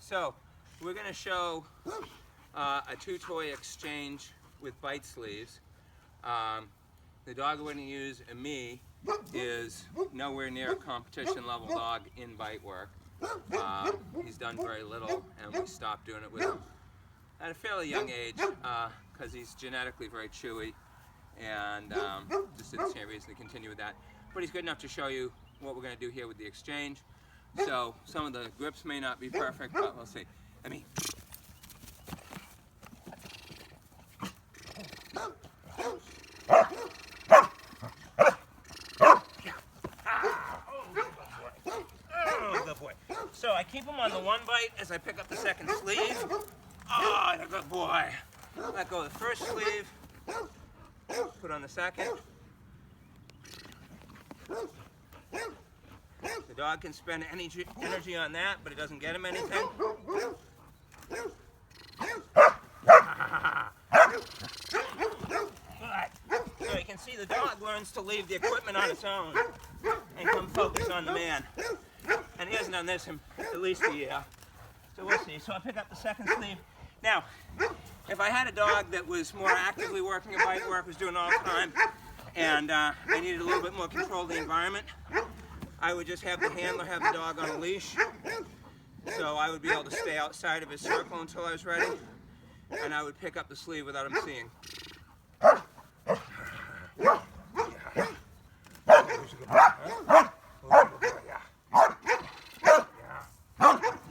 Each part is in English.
So we're going to show a two-toy exchange with bite sleeves. The dog we're going to use, me, is nowhere near a competition level dog in bite work. He's done very little, and we stopped doing it with him at a fairly young age because he's genetically very chewy, and just didn't see any reason to continue with that. But he's good enough to show you what we're going to do here with the exchange. So some of the grips may not be perfect, but we'll see. I mean, good boy. So I keep him on the one bite as I pick up the second sleeve. Oh, you're a good boy. Let go of the first sleeve. Put on the second. The dog can spend energy on that, but it doesn't get him anything. Good. So you can see the dog learns to leave the equipment on its own and come focus on the man. And he hasn't done this in at least a year. So we'll see. So I pick up the second sleeve. Now, if I had a dog that was more actively working at bite work, was doing it all the time, and I needed a little bit more control of the environment, I would just have the handler have the dog on a leash. So I would be able to stay outside of his circle until I was ready, and I would pick up the sleeve without him seeing.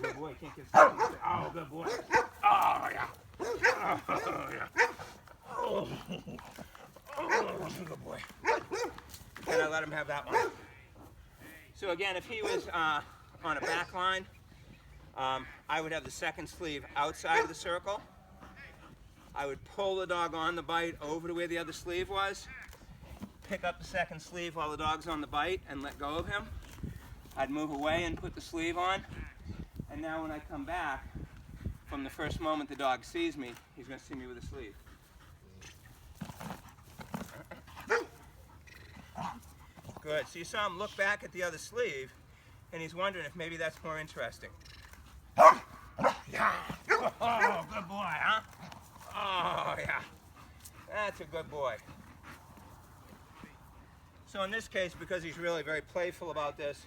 Good boy, can't get stuck. Oh, good boy. Oh, yeah. Oh, yeah. Oh, good boy. And I let him have that one. So again, if he was on a back line, I would have the second sleeve outside of the circle. I would pull the dog on the bite over to where the other sleeve was, pick up the second sleeve while the dog's on the bite and let go of him. I'd move away and put the sleeve on. And now when I come back, from the first moment the dog sees me, he's going to see me with a sleeve. Good. So you saw him look back at the other sleeve, and he's wondering if maybe that's more interesting. Yeah. Oh, good boy, huh? Oh, yeah. That's a good boy. So in this case, because he's really very playful about this,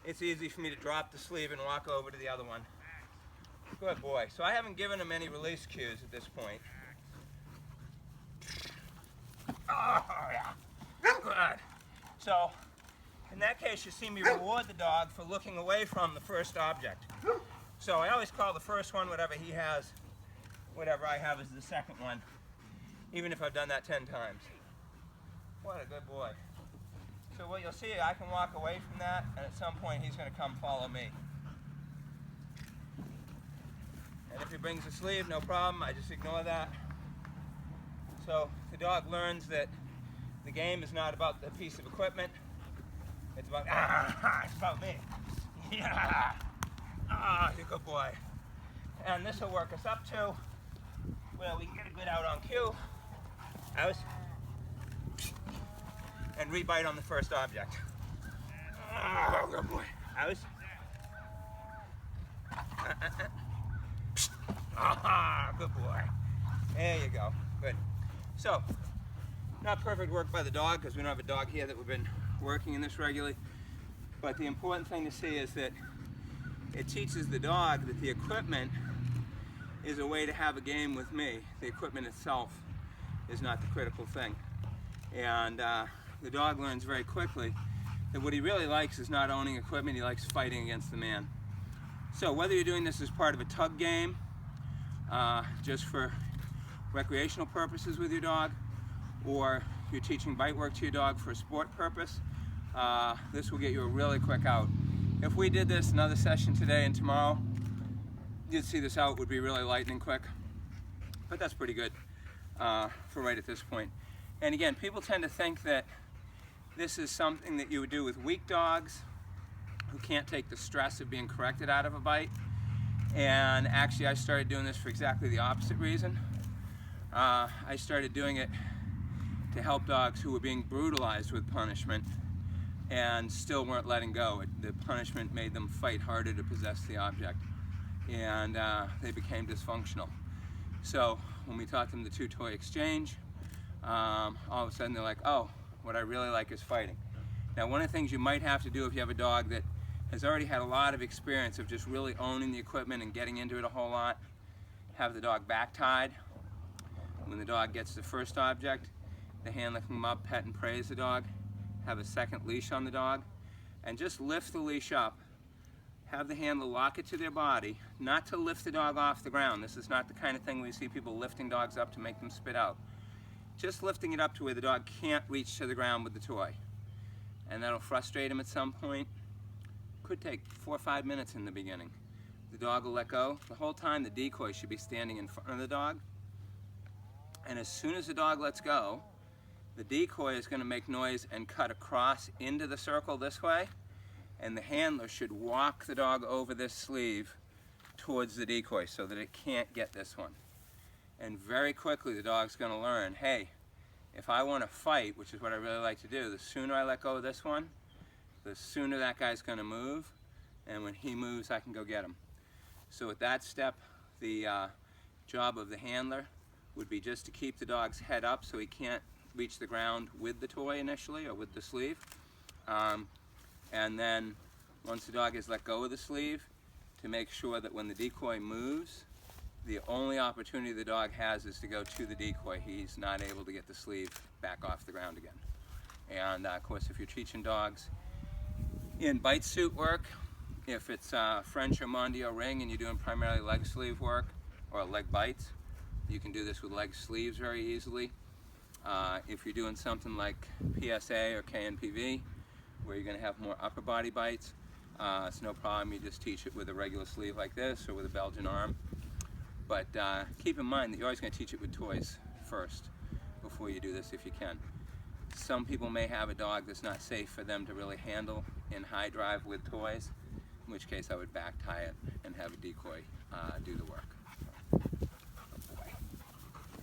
it's easy for me to drop the sleeve and walk over to the other one. Good boy. So I haven't given him any release cues at this point. Oh, yeah. Good. So, in that case, you see me reward the dog for looking away from the first object. So I always call the first one whatever he has, whatever I have is the second one, even if I've done that 10 times. What a good boy. So what you'll see, I can walk away from that, and at some point he's going to come follow me. And if he brings a sleeve, no problem, I just ignore that. So the dog learns that the game is not about the piece of equipment. It's about, it's about me. Yeah. Ah, you're a good boy. And this will work us up to where we can get a good out on cue. Out. And rebite on the first object. Oh, good boy. Out. Ah, good boy. There you go. Good. So, not perfect work by the dog because we don't have a dog here that we've been working in this regularly. But the important thing to see is that it teaches the dog that the equipment is a way to have a game with me. The equipment itself is not the critical thing. And the dog learns very quickly that what he really likes is not owning equipment, he likes fighting against the man. So whether you're doing this as part of a tug game, just for recreational purposes with your dog, or you're teaching bite work to your dog for a sport purpose, this will get you a really quick out. If we did this another session today and tomorrow, you'd see this out would be really lightning quick. But that's pretty good for right at this point. And again, people tend to think that this is something that you would do with weak dogs who can't take the stress of being corrected out of a bite. And actually I started doing this for exactly the opposite reason. I started doing it to help dogs who were being brutalized with punishment and still weren't letting go. The punishment made them fight harder to possess the object. and they became dysfunctional. So when we taught them the two-toy exchange, all of a sudden they're like, oh, what I really like is fighting. Now, one of the things you might have to do if you have a dog that has already had a lot of experience of just really owning the equipment and getting into it a whole lot, have the dog back tied. When the dog gets the first object, the handler can come up, pet and praise the dog, have a second leash on the dog, and just lift the leash up. Have the handler lock it to their body, not to lift the dog off the ground. This is not the kind of thing we see people lifting dogs up to make them spit out. Just lifting it up to where the dog can't reach to the ground with the toy. And that'll frustrate him at some point. Could take 4 or 5 minutes in the beginning. The dog will let go. The whole time the decoy should be standing in front of the dog. And as soon as the dog lets go, the decoy is going to make noise and cut across into the circle this way. And the handler should walk the dog over this sleeve towards the decoy so that it can't get this one. And very quickly the dog's going to learn, hey, if I want to fight, which is what I really like to do, the sooner I let go of this one, the sooner that guy's going to move, and when he moves I can go get him. So at that step, the job of the handler would be just to keep the dog's head up so he can't reach the ground with the toy initially or with the sleeve. And then once the dog has let go of the sleeve, to make sure that when the decoy moves, the only opportunity the dog has is to go to the decoy. He's not able to get the sleeve back off the ground again. And of course, if you're teaching dogs in bite suit work, if it's French or Mondio ring and you're doing primarily leg sleeve work or leg bites, you can do this with leg sleeves very easily. If you're doing something like PSA or KNPV, where you're going to have more upper body bites, it's no problem. You just teach it with a regular sleeve like this or with a Belgian arm. But keep in mind that you're always going to teach it with toys first before you do this if you can. Some people may have a dog that's not safe for them to really handle in high drive with toys, in which case I would back tie it and have a decoy do the work.